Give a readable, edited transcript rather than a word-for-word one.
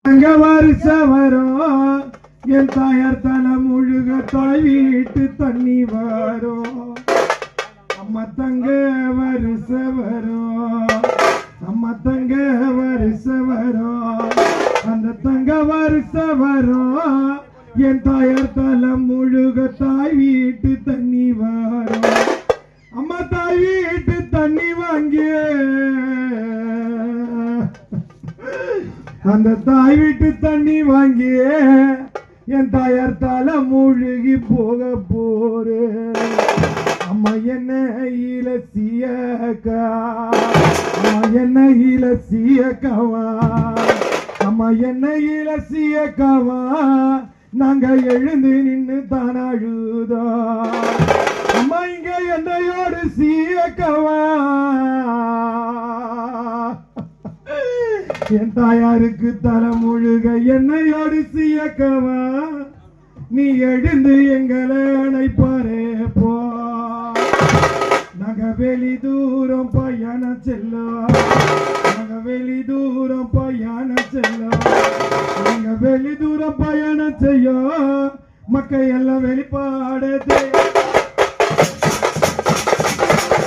அங்க வருஷ வரும் என் தாயார் தலை முழுக தாய் வீட்டு தண்ணி வரும் அம்மா தங்க வருஷ வரும் அம்மா தங்க வருஷ வரும் அந்த தங்க வருஷ வரும் என் தாயார் தலை முழுக தாய் வீட்டு தண்ணி வரும் அம்மா தாய் வீட்டு தண்ணி வாங்கிய அந்த தாய் வீட்டு தண்ணி வாங்கிய என் தாயார் தலை மூழ்கி போக போரு அம்மா என்ன இலசியக்கா அம்மா என்ன இலசியக்காவா அம்மா என்ன இலசியக்காவா நாங்க எழுந்து நின்று தான் அழுதோ அம்மா இங்க என்னையோடு சீயக்கவா என் தாயாருக்கு தலை முழுக என்னையோடு சீயக்கவா நீ எழுந்து எங்களை அணைப்பாரே போ நாங்க வெளி தூரம் பயணம் செல்லும் நாங்க வெளி தூரம் பயணம் செல்லும் நாங்க வெளி தூரம் பயணம் செய்யும் மக்கள் எல்லாம் வெளிப்பாடு